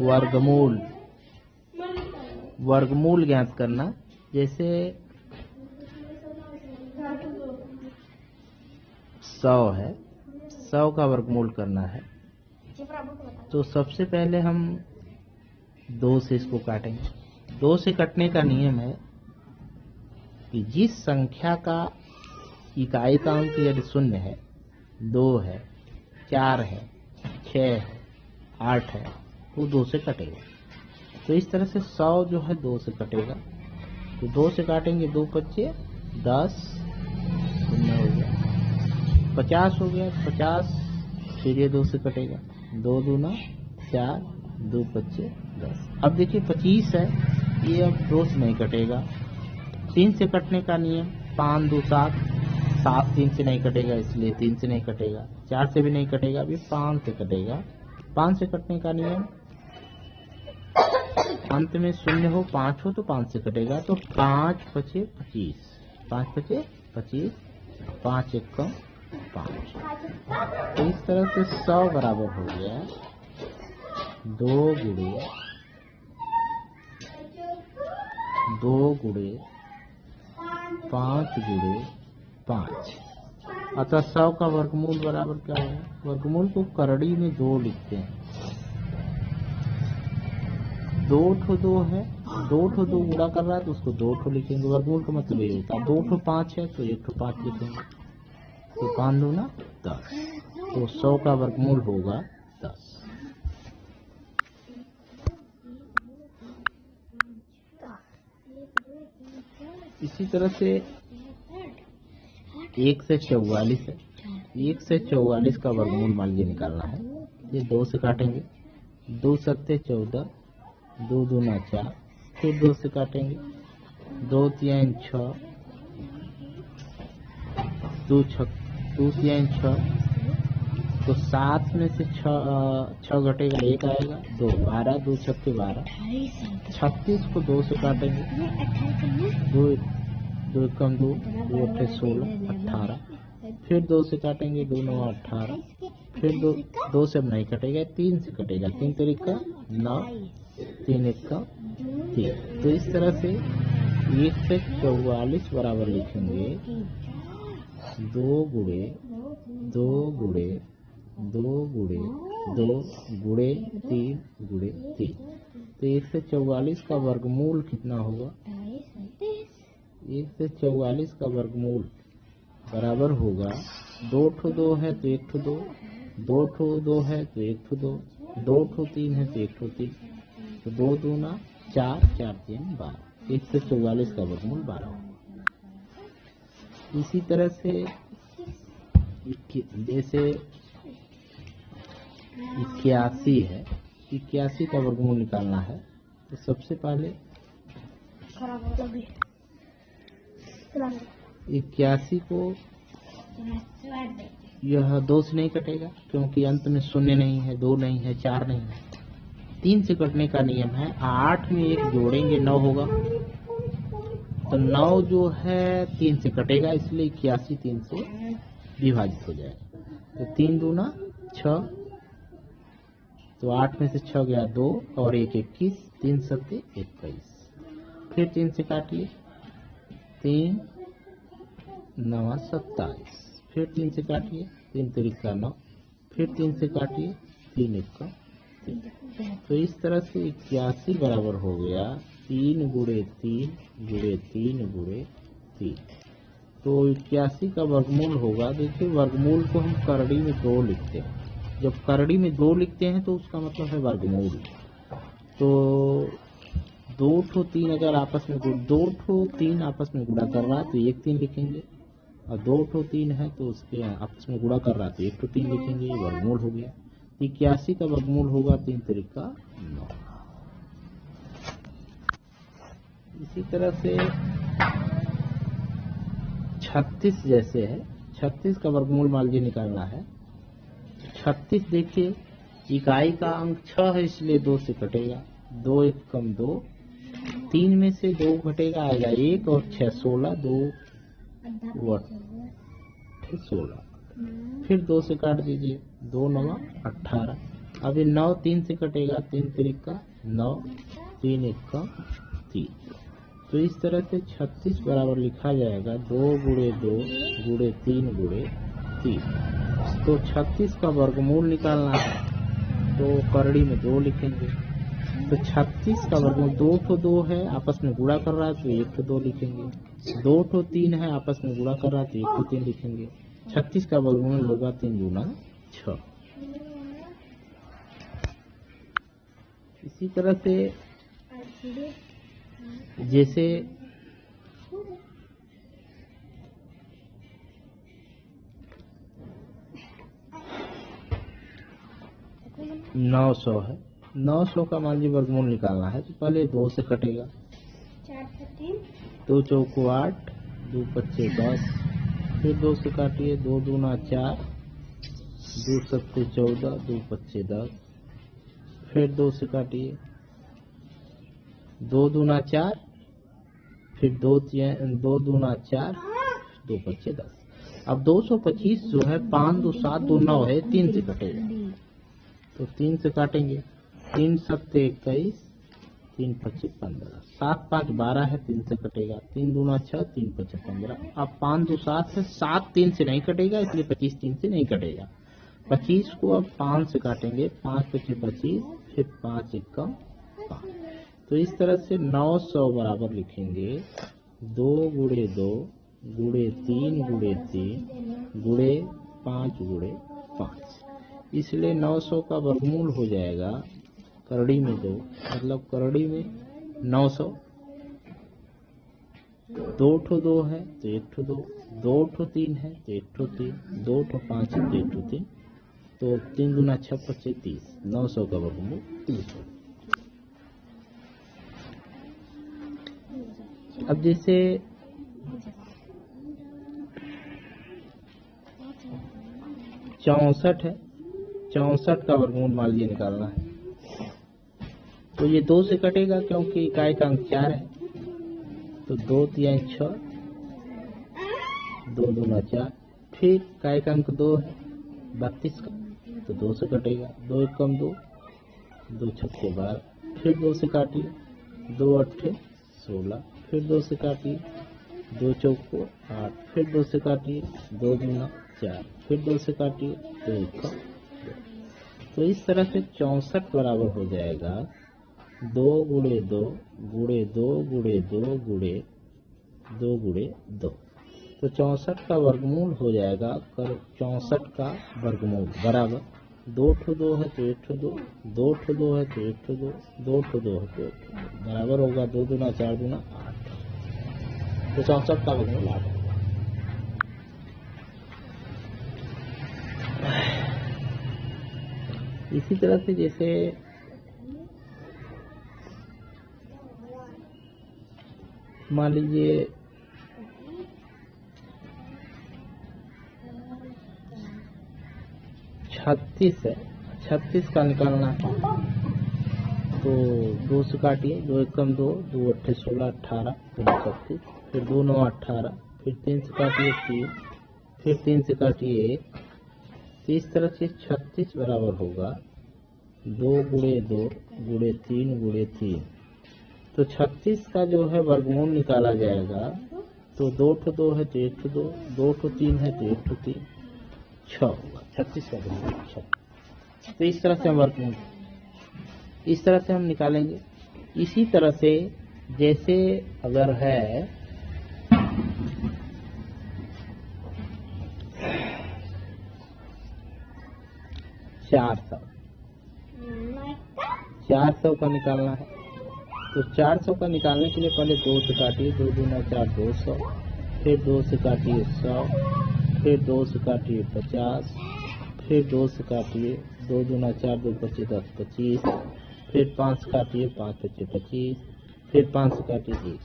वर्गमूल, वर्गमूल ज्ञात करना। जैसे 100 है, 100 का वर्गमूल करना है तो सबसे पहले हम 2 से इसको काटेंगे। 2 से कटने का नियम है कि जिस संख्या का इकाई का अंक यदि 0 है, 2 है, 4 है, 6 है, 8 है तो 2 से कटेगा। तो इस तरह से 100 जो है 2 से कटेगा। तो 2 से काटेंगे, 2 पच्चे 10, 0 हो गया। 50 हो गया, 50 फिर ये 2 से कटेगा, 2 दूना 4, 2 पच्चे 10। अब देखिए 25 है, ये अब 2 से नहीं कटेगा। 3 से कटने का नियम, 5 2 7, 7 3 से नहीं कटेगा इसलिए 3 से नहीं कटेगा। 4 से भी नहीं कटेगा, अभी 5 से कटेगा। 5 से कटने का नियम, अंत में 0 हो, 5 हो तो 5 से कटेगा। तो 5 पचे 25, 5 पचे 25, 5 1 कम 5। तो इस तरह से 100 बराबर हो गया 2 गुणे 5 गुणे 5। अतः 100 का वर्गमूल बराबर क्या है? वर्गमूल को करड़ी में 2 लिखते हैं। 2 ठो 2 है, 2 ठो 2 गुणा कर रहा है तो उसको 2 ठो लिखेंगे। वर्गमूल का मतलब ये होता है। 2 ठो 5 है तो 1 ठो 5 लिखेंगे। तो 5 दूना 10। तो 100 का वर्गमूल होगा 10। इसी तरह से 1 से 44 है। 1 से 44 का वर्गमूल मान लीजिए निकालना है। ये 2 से काटेंगे, 2 सत्ते 14, 2 दूना 4, फिर 2 से काटेंगे, 2 3 6, 2 3 6। तो 7 में से 6 घटेगा, 1 आएगा, 2 12, 2 छक्के 12। 36 को 2 से काटेंगे, 2 कम 2, 2 अट्ठे 16, 18। फिर 2 से काटेंगे, 2 9 18। फिर 2 से अब नहीं कटेगा, 3 से कटेगा, 3 तरीका 9, 3 1 का 3। तो इस तरह से 1 से 44 बराबर लिखेंगे 2 गुणे 2 गुणे 2 गुणे 2 गुणे 3 गुणे 3। तो 1 से 44 का वर्गमूल कितना होगा? 1 से 44 का वर्गमूल बराबर होगा 2 ठो 2 है तो 1 ठो 2, 2 ठो 2 है तो 1 ठो 2, 2 ठो 3 है तो 1 ठो 3। तो 2 दूना 4, 4 3 12। 1 से 44 का वर्गमूल 12। इसी तरह से जैसे 81 है, 81 का वर्गमूल निकालना है तो सबसे पहले 81 को यह 2 से नहीं कटेगा क्योंकि अंत में 0 नहीं है, 2 नहीं है, 4 नहीं है। 3 से कटने का नियम है, 8 में 1 जोड़ेंगे 9 होगा। तो 9 जो है 3 से कटेगा इसलिए 81 3 से विभाजित हो जाएगा। तो 3 दूना 6, तो 8 में से 6 गया 2 और 1 21, 3 सत्ते 21। फिर 3 से काटिए, 3 9 27। फिर 3 से काटिए, 3 तरीका 9। फिर 3 से काटिए, 3 1 का 3। तो इस तरह से 81 बराबर हो गया 3 गुणे 3 गुणे 3 गुणे 3। तो 81 का वर्गमूल होगा। देखिए वर्गमूल को हम करड़ी में 2 लिखते हैं। जब करड़ी में 2 लिखते हैं तो उसका मतलब है वर्गमूल। तो 2 ठो 3 अगर आपस में 2 ठो 3 आपस में गुणा कर रहा है तो 1 3 लिखेंगे, और 2 ठो 3 है तो उसके आपस में गुणा कर रहा है तो 1 ठो 3 लिखेंगे। ये वर्गमूल हो गया। 81 का वर्गमूल होगा 3 तरीका 9। इसी तरह से 36 जैसे है, 36 का वर्गमूल मान लीजिए निकालना है। 36 देखिए इकाई का अंक 6 है इसलिए 2 से कटेगा, 2 1 कम 2, 3 में से 2 घटेगा, आएगा 1 और 6 16, 2 16। फिर 2 से काट दीजिए, 2 9 18। अब ये 9 3 से कटेगा, 3 तिरिक का 9, 3 1 का 3। तो इस तरह से 36 बराबर लिखा जाएगा 2 गुणे 2 गुणे 3 गुणे 3। तो 36 का वर्गमूल निकालना है तो करड़ी में 2 लिखेंगे। तो 36 का वर्गमूल 2 तो 2 है, आपस में गुणा कर रहा है तो 1 तो 2 लिखेंगे। 2 तो 3 है, आपस में गुणा कर रहा है तो 1 तो 3 लिखेंगे। 36 का वर्गमूल होगा 3 गुना 6। इसी तरह से जैसे नौ सौ है, 900 का मान लीजिए वर्गमूल निकालना है तो पहले 2 से कटेगा, 2 चौको 8, 2 पच्चे 10, फिर 2 से काटिए, 2 दूना 4, 2 सत्ते 14, 2 पच्चे 10, फिर 2 से काटिए, 2 दूना 4, फिर 2 दूना 4, 2 पच्चे 10। अब 225 जो है 5 2 7 2 9 है, 3 से कटेगा तो 3 से काटेंगे, 3 सत्ते 21, 3 पच्चे 15, 7 5 12 है, 3 से कटेगा, 3 दूना 6, 3 पच्चे 15। अब 5 2 7 है, 7 3 से नहीं कटेगा इसलिए 25 3 से नहीं कटेगा। 25 को अब 5 से काटेंगे, 5 पच्चे 25, फिर 5 1 का 5। तो इस तरह से 900 बराबर लिखेंगे 2 गुणे 2 गुणे 3 गुणे 3 गुणे 5 गुणे 5। इसलिए 900 का वर्गमूल हो जाएगा करड़ी में 2, मतलब करड़ी में 900। 2 ठो 2 है तो 1 ठो 2, 2 ठो 3 है तो 1 ठो 3, 2 ठो 5 है तो 1 ठो 3। तो 3 दूना 6 पच्चे 30, 900 का वर्गमूल 300। अब जैसे चौसठ है, 64 का वर्गमूल मान लीजिए निकालना है तो ये 2 से कटेगा क्योंकि इकाई का अंक 4 है। तो 2 3 6, 2 दूना 4, फिर इकाई का अंक 2 है 32 का तो 2 से कटेगा, 2 1 कम 2, 2 छक्के 12, फिर 2 से काटिए, 2 8 16, फिर 2 से काटिए, 2 चौको 8, फिर 2 से काटिए, 2 दूना 4, फिर 2 से काटिए, 2 1 का 2। तो इस तरह से 64 बराबर हो जाएगा 2 गुणे 2 गुणे 2 गुणे 2 गुणे 2 गुणे 2। तो 64 का वर्गमूल हो जाएगा 64 का वर्गमूल बराबर 2 ठो 2 है तो 1 ठो 2, 2 ठो 2 है तो 1 ठो 2, 2 ठो 2 है तो 1 ठो 2, बराबर होगा 2 दूना 4 दूना 8। तो 64 का वर्गमूल 8। इसी तरह से जैसे मान लीजिए 36 है, 36 का निकालना है तो 2 से काटिए, 2 1 कम 2, 2 8 16 18, 36, फिर 2 9 18, फिर 3 से काटिए 3, फिर 3 से काटिए 1। तो इस तरह से 36 बराबर होगा 2 गुणे 2 गुणे 3 गुणे 3। तो 36 का जो है वर्गमूल निकाला जाएगा तो 2 ठो 2 है तो 1 ठो 2, 2 ठो 3 है तो 1 ठो 3, 6 होगा 36 का वर्गमूल 6। तो इस तरह से हम वर्गमूल इस तरह से हम निकालेंगे। इसी तरह से जैसे अगर है 400 का निकालना है तो 400 का निकालने के लिए पहले 2 से काटिए, 2 दूना 4 200, फिर 2 से काटिए 100, फिर 2 से काटिए 50, फिर 2 से काटिए, 2 दूना 4 2 25 10 25, फिर 5 से काटिए, 5 पच्चे 25, फिर 5 से काटिए 1।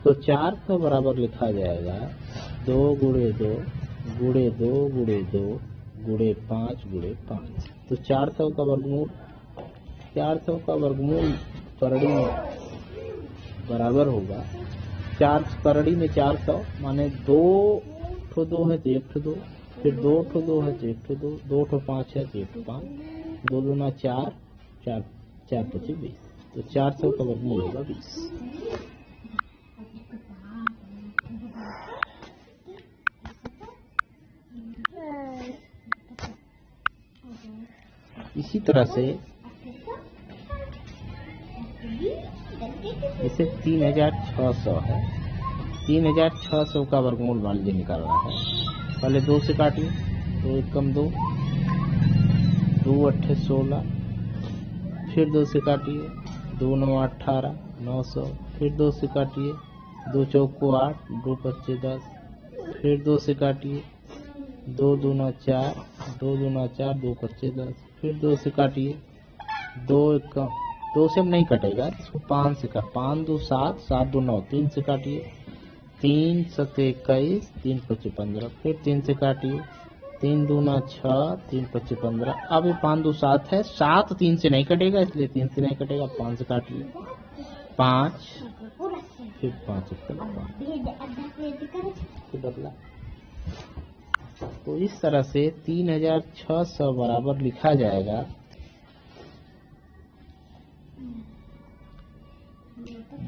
तो 400 बराबर लिखा जाएगा 2 गुणे 2 गुणे 2 गुणे 2 गुणे 5 गुणे 5। तो 400 का वर्गमूल करड़ी में बराबर होगा 4 करड़ी में 400 माने 2 ठो 2 है तो 1 ठो 2, फिर 2 ठो 2 है तो 1 ठो 2, 2 ठो 5 है तो 1 ठो 5, 2 दूना 4, 4 4 25 20, तो 400 का वर्गमूल होगा 20। इसी तरह से इसे 3600 है, 3600 का वर्गमूल मान लीजिए निकालना है। पहले 2 से काटिए, 2 एकम 2, 2 अट्ठे 16, फिर 2 से काटिए, 2 9 18 900, फिर 2 से काटिए, 2 चौको 8, 2 पच्चे 10, फिर 2 से काटिए, 2 दूना 4, 2 दूना 4, 2 पच्चे 10, फिर 2 से काटिए, 2 एकम 2 से अब नहीं कटेगा, इसको 5 से काट, 5 2 7, 7 2 9, 3 से काटिए, 3 7 21, 3 5 15, फिर 3 से काटिए, 3 दूना 6, 3 5 15। अब ये 5 2 7 है, 7 3 से नहीं कटेगा, इसलिए 3 से नहीं कटेगा, 5 से काटिए, 5, फिर 5 फिर बदला। तो इस तरह से 3600 बराबर लिखा जाएगा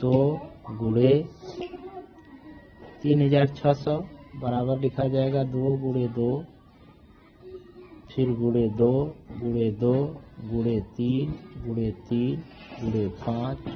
2 गुणे 3600 बराबर लिखा जाएगा 2 गुणे 2, फिर गुणे 2 गुणे 2 गुणे 3 गुणे 3 गुणे 5